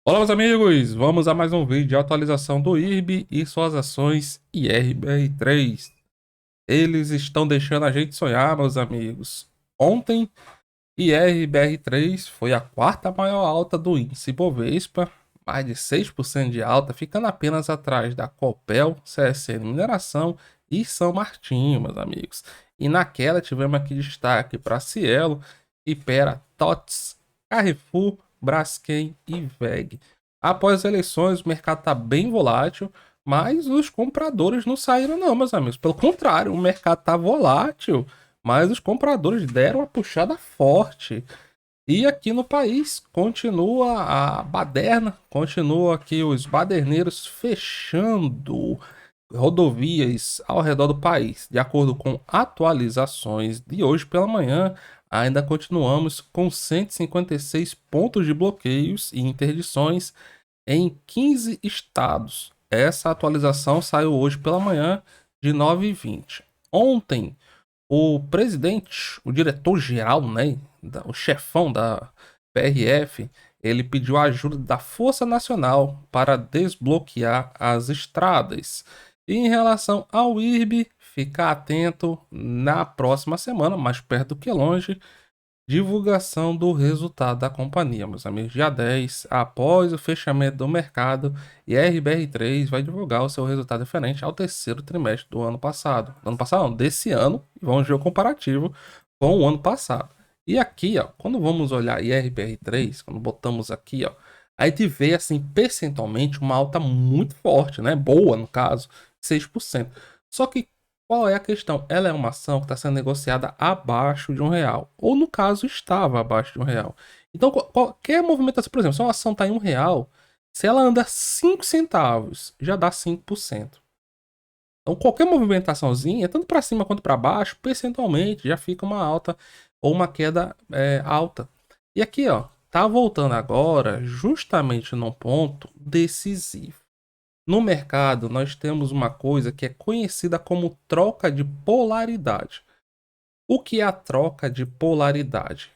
Olá, meus amigos! Vamos a mais um vídeo de atualização do IRB e suas ações IRBR3. Eles estão deixando a gente sonhar, meus amigos. Ontem, IRBR3 foi a quarta maior alta do índice Bovespa, mais de 6% de alta, ficando apenas atrás da Copel, CSN Mineração e São Martinho, meus amigos. E naquela tivemos aqui destaque para Cielo, Ipera, TOTS, Carrefour, Braskem e VEG. Após as eleições, o mercado está bem volátil, mas os compradores não saíram não, meus amigos. Pelo contrário, o mercado está volátil, mas os compradores deram uma puxada forte. E aqui no país continua a baderna, continua aqui os baderneiros fechando rodovias ao redor do país. De acordo com atualizações de hoje pela manhã, ainda continuamos com 156 pontos de bloqueios e interdições em 15 estados. Essa atualização saiu hoje pela manhã de 9h20. Ontem, o presidente, o diretor-geral, né, o chefão da PRF, ele pediu a ajuda da Força Nacional para desbloquear as estradas. E em relação ao IRB, ficar atento na próxima semana, mais perto do que longe, divulgação do resultado da companhia, meus amigos. Dia 10, após o fechamento do mercado, e a RBR3 vai divulgar o seu resultado referente ao terceiro trimestre do ano passado. Do ano passado, não, desse ano, e vamos ver o comparativo com o ano passado. E aqui, ó, quando vamos olhar IRBR3, quando botamos aqui, ó, a gente vê, assim, percentualmente uma alta muito forte, né? Boa, no caso, 6%. Só que qual é a questão? Ela é uma ação que está sendo negociada abaixo de R$ 1, ou no caso estava abaixo de R$ 1. Então qualquer movimentação, por exemplo, se uma ação está em R$ 1, se ela anda 5 centavos, já dá 5%. Então qualquer movimentaçãozinha, tanto para cima quanto para baixo, percentualmente já fica uma alta ou uma queda alta. E aqui, ó, tá voltando agora justamente num ponto decisivo. No mercado, nós temos uma coisa que é conhecida como troca de polaridade. O que é a troca de polaridade?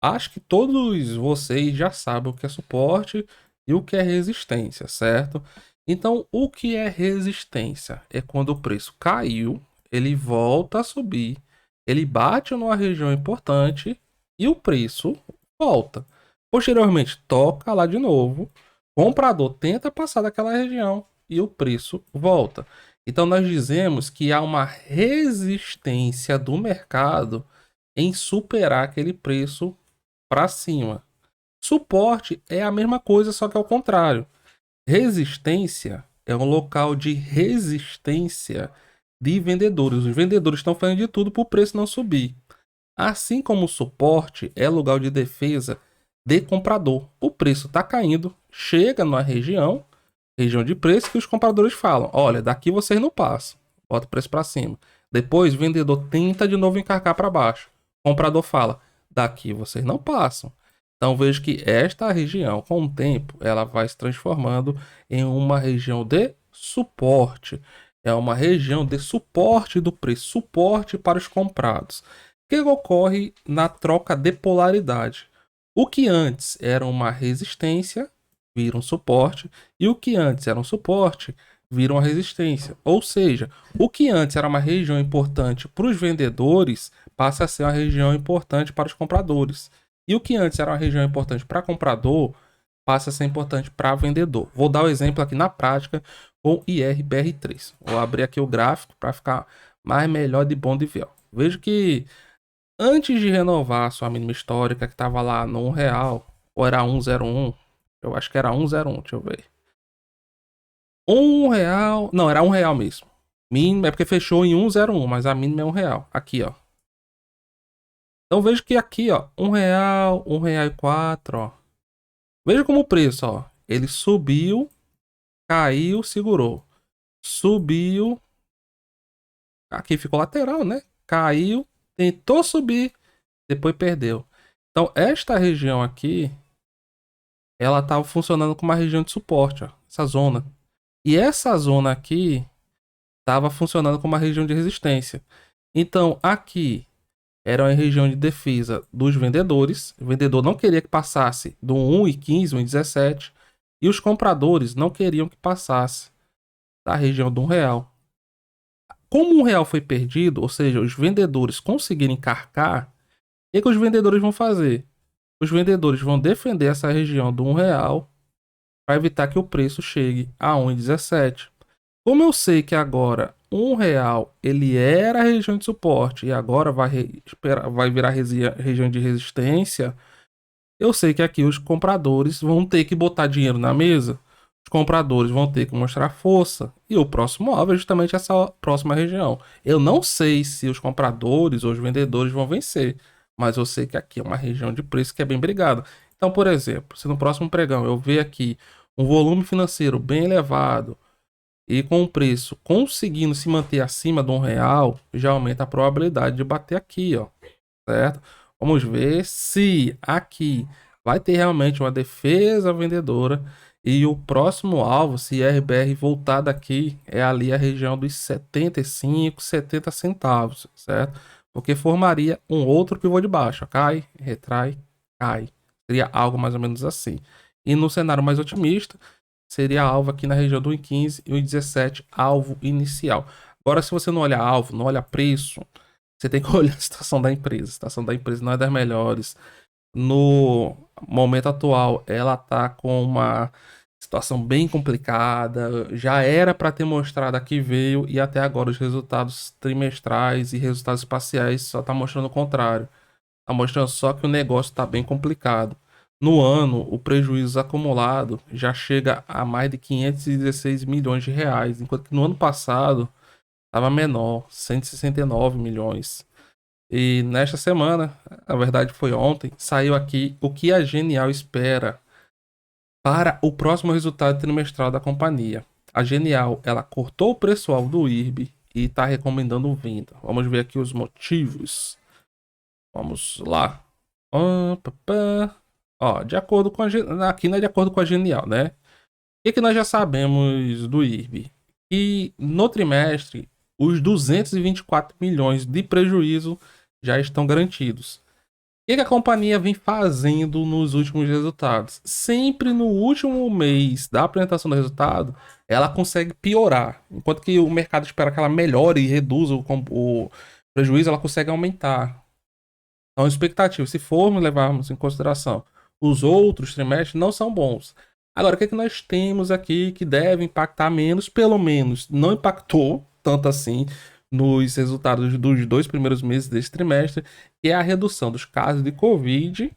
Acho que todos vocês já sabem o que é suporte e o que é resistência, certo? Então, o que é resistência? É quando o preço caiu, ele volta a subir, ele bate numa região importante e o preço volta. Posteriormente, toca lá de novo, o comprador tenta passar daquela região e o preço volta. Então, nós dizemos que há uma resistência do mercado em superar aquele preço para cima. Suporte é a mesma coisa, só que ao contrário. Resistência é um local de resistência de vendedores. Os vendedores estão fazendo de tudo para o preço não subir. Assim como o suporte é lugar de defesa de comprador. O preço está caindo, chega na região de preço que os compradores falam: olha, daqui vocês não passam, bota o preço para cima. Depois o vendedor tenta de novo encarcar para baixo. O comprador fala: daqui vocês não passam. Então vejo que esta região, com o tempo, ela vai se transformando em uma região de suporte. É uma região de suporte do preço, suporte para os comprados. O que ocorre na troca de polaridade? O que antes era uma resistência vira um suporte, e o que antes era um suporte vira uma resistência. Ou seja, o que antes era uma região importante para os vendedores passa a ser uma região importante para os compradores. E o que antes era uma região importante para comprador passa a ser importante para vendedor. Vou dar o um exemplo aqui na prática com IRBR3. Vou abrir aqui o gráfico para ficar mais melhor de bom de ver. Vejo que antes de renovar a sua mínima histórica, que estava lá no R$ 1, ou era 1,01, eu acho que era 1,01, deixa eu ver. R$ 1, não, era R$ 1 mesmo. Mínimo é porque fechou em 1,01, mas a mínima é R$ 1. Aqui, ó. Então vejo que aqui, ó, R$ 1, R$ 1,04, ó. Veja como o preço, ó. Ele subiu, caiu, segurou. Subiu. Aqui ficou lateral, né? Caiu, tentou subir, depois perdeu. Então esta região aqui, ela estava funcionando como uma região de suporte, ó, essa zona. E essa zona aqui estava funcionando como uma região de resistência. Então aqui era uma região de defesa dos vendedores. O vendedor não queria que passasse do 1,15, 1,17. E os compradores não queriam que passasse da região de R$ 1. Como R$ 1 foi perdido, ou seja, os vendedores conseguirem encarcar, o que os vendedores vão fazer? Os vendedores vão defender essa região do R$ 1 para evitar que o preço chegue a 1,17. Como eu sei que agora R$ 1 ele era a região de suporte e agora vai virar região de resistência, eu sei que aqui os compradores vão ter que botar dinheiro na mesa, os compradores vão ter que mostrar força e o próximo alvo é justamente essa próxima região. Eu não sei se os compradores ou os vendedores vão vencer, mas eu sei que aqui é uma região de preço que é bem brigada. Então, por exemplo, se no próximo pregão eu ver aqui um volume financeiro bem elevado e com o preço conseguindo se manter acima de R$ 1, já aumenta a probabilidade de bater aqui, ó, certo? Vamos ver se aqui vai ter realmente uma defesa vendedora e o próximo alvo, se RBR voltar daqui, é ali a região dos 75, 70 centavos, certo? Porque formaria um outro pivô de baixa, cai, retrai, cai. Seria algo mais ou menos assim. E no cenário mais otimista, seria alvo aqui na região do 1,15 e 1,17, alvo inicial. Agora, se você não olha alvo, não olha preço, você tem que olhar a situação da empresa. A situação da empresa não é das melhores. No momento atual, ela está com uma situação bem complicada. Já era para ter mostrado a que veio e até agora os resultados trimestrais e resultados parciais só está mostrando o contrário. Está mostrando só que o negócio está bem complicado. No ano, o prejuízo acumulado já chega a mais de 516 milhões de reais, enquanto que no ano passado estava menor, 169 milhões. E nesta semana, na verdade foi ontem, saiu aqui o que a Genial espera para o próximo resultado trimestral da companhia. A Genial, ela cortou o preço-alvo do IRB e está recomendando venda. Vamos ver aqui os motivos. Vamos lá. Ó, de acordo com aqui não é de acordo com a Genial, né? O que nós já sabemos do IRB? Que no trimestre, os 224 milhões de prejuízo já estão garantidos. O que a companhia vem fazendo nos últimos resultados? Sempre no último mês da apresentação do resultado, ela consegue piorar. Enquanto que o mercado espera que ela melhore e reduza o prejuízo, ela consegue aumentar. Então, expectativa, se formos levarmos em consideração os outros trimestres, não são bons. Agora, o que nós temos aqui que deve impactar menos, pelo menos não impactou tanto assim nos resultados dos 2 primeiros meses desse trimestre, que é a redução dos casos de Covid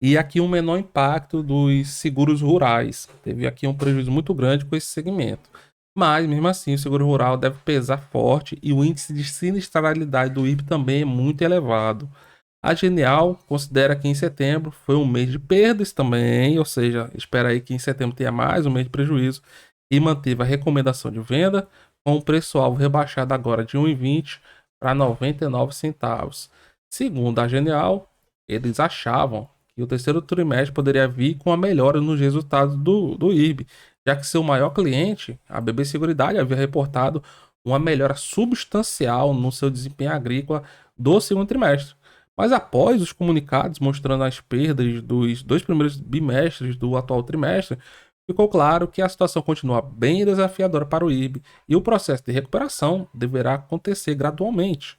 e aqui um menor impacto dos seguros rurais. Teve aqui um prejuízo muito grande com esse segmento. Mas, mesmo assim, o seguro rural deve pesar forte e o índice de sinistralidade do IRB também é muito elevado. A Genial considera que em setembro foi um mês de perdas também, ou seja, espera aí que em setembro tenha mais um mês de prejuízo e manteve a recomendação de venda com o preço-alvo rebaixado agora de 1,20 para 99 centavos. Segundo a Genial, eles achavam que o terceiro trimestre poderia vir com a melhora nos resultados do IRB, já que seu maior cliente, a BB Seguridade, havia reportado uma melhora substancial no seu desempenho agrícola do segundo trimestre. Mas após os comunicados mostrando as perdas dos 2 primeiros bimestres do atual trimestre, ficou claro que a situação continua bem desafiadora para o IRB e o processo de recuperação deverá acontecer gradualmente.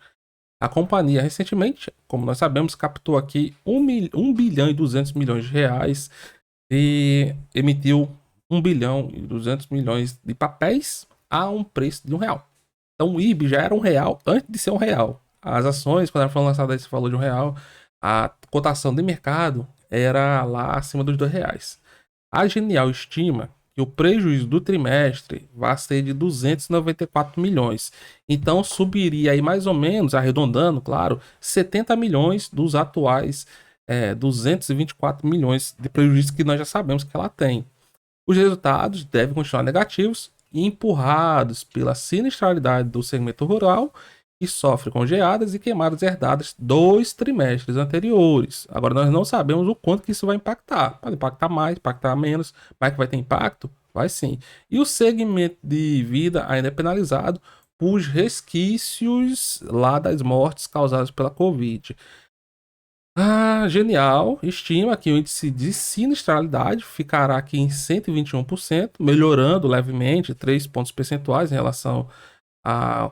A companhia recentemente, como nós sabemos, captou aqui 1 bilhão e 200 milhões de reais e emitiu 1 bilhão e 200 milhões de papéis a um preço de R$ 1. Então o IRB já era R$ 1 antes de ser R$ 1. As ações, quando foram lançadas esse valor de R$ 1, a cotação de mercado era lá acima dos R$ 2. A Genial estima que o prejuízo do trimestre vai ser de 294 milhões. Então subiria aí mais ou menos, arredondando, claro, 70 milhões dos atuais 224 milhões de prejuízo que nós já sabemos que ela tem. Os resultados devem continuar negativos e empurrados pela sinistralidade do segmento rural, que sofre com geadas e queimadas herdadas 2 trimestres anteriores. Agora nós não sabemos o quanto que isso vai impactar. Pode impactar mais, impactar menos, mas que vai ter impacto? Vai sim. E o segmento de vida ainda é penalizado por resquícios lá das mortes causadas pela Covid. Ah, genial. Estima que o índice de sinistralidade ficará aqui em 121%, melhorando levemente 3 pontos percentuais em relação a,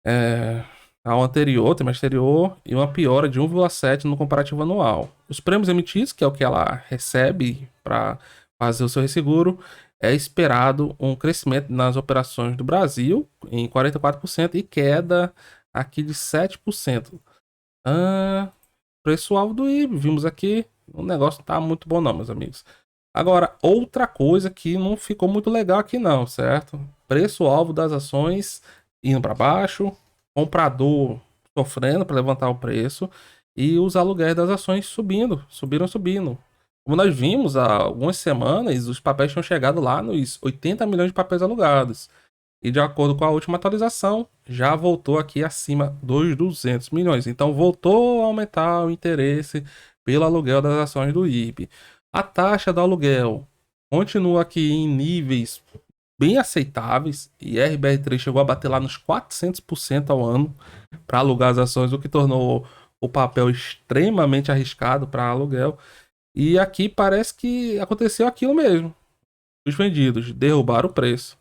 é, ao anterior, trimestre anterior, e uma piora de 1,7 no comparativo anual. Os prêmios emitidos, que é o que ela recebe para fazer o seu resseguro, é esperado um crescimento nas operações do Brasil em 44% e queda aqui de 7%. Ah, preço-alvo do IB, vimos aqui, o negócio não tá muito bom não, meus amigos. Agora, outra coisa que não ficou muito legal aqui não, certo? Preço-alvo das ações indo para baixo, comprador sofrendo para levantar o preço e os aluguéis das ações subindo. Como nós vimos há algumas semanas, os papéis tinham chegado lá nos 80 milhões de papéis alugados. E de acordo com a última atualização, já voltou aqui acima dos 200 milhões. Então voltou a aumentar o interesse pelo aluguel das ações do IRB. A taxa do aluguel continua aqui em níveis bem aceitáveis. E a RBR3 chegou a bater lá nos 400% ao ano para alugar as ações, o que tornou o papel extremamente arriscado para aluguel. E aqui parece que aconteceu aquilo mesmo. Os vendidos derrubaram o preço.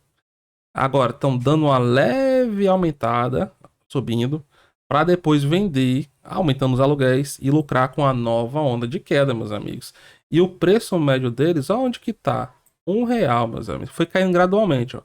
Agora estão dando uma leve aumentada, subindo, para depois vender, aumentando os aluguéis e lucrar com a nova onda de queda, meus amigos. E o preço médio deles, aonde que tá? R$ 1, meus amigos. Foi caindo gradualmente, ó.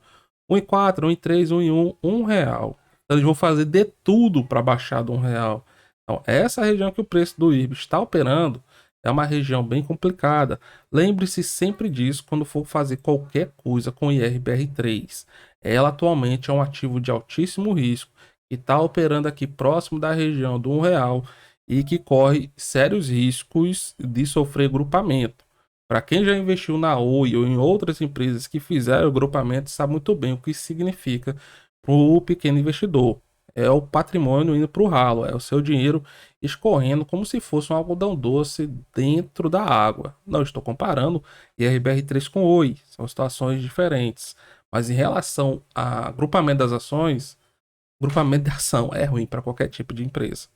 1,4, 1,3, 1,1, R$ 1. Então, eles vão fazer de tudo para baixar do R$ 1. Então, essa região que o preço do IRB está operando é uma região bem complicada. Lembre-se sempre disso quando for fazer qualquer coisa com IRBR3. Ela atualmente é um ativo de altíssimo risco que está operando aqui próximo da região do R$ 1 e que corre sérios riscos de sofrer grupamento. Para quem já investiu na Oi ou em outras empresas que fizeram o grupamento, sabe muito bem o que isso significa para o pequeno investidor. É o patrimônio indo para o ralo, é o seu dinheiro escorrendo como se fosse um algodão doce dentro da água. Não estou comparando IRBR3 com Oi, são situações diferentes. Mas em relação a grupamento das ações, grupamento de ação é ruim para qualquer tipo de empresa.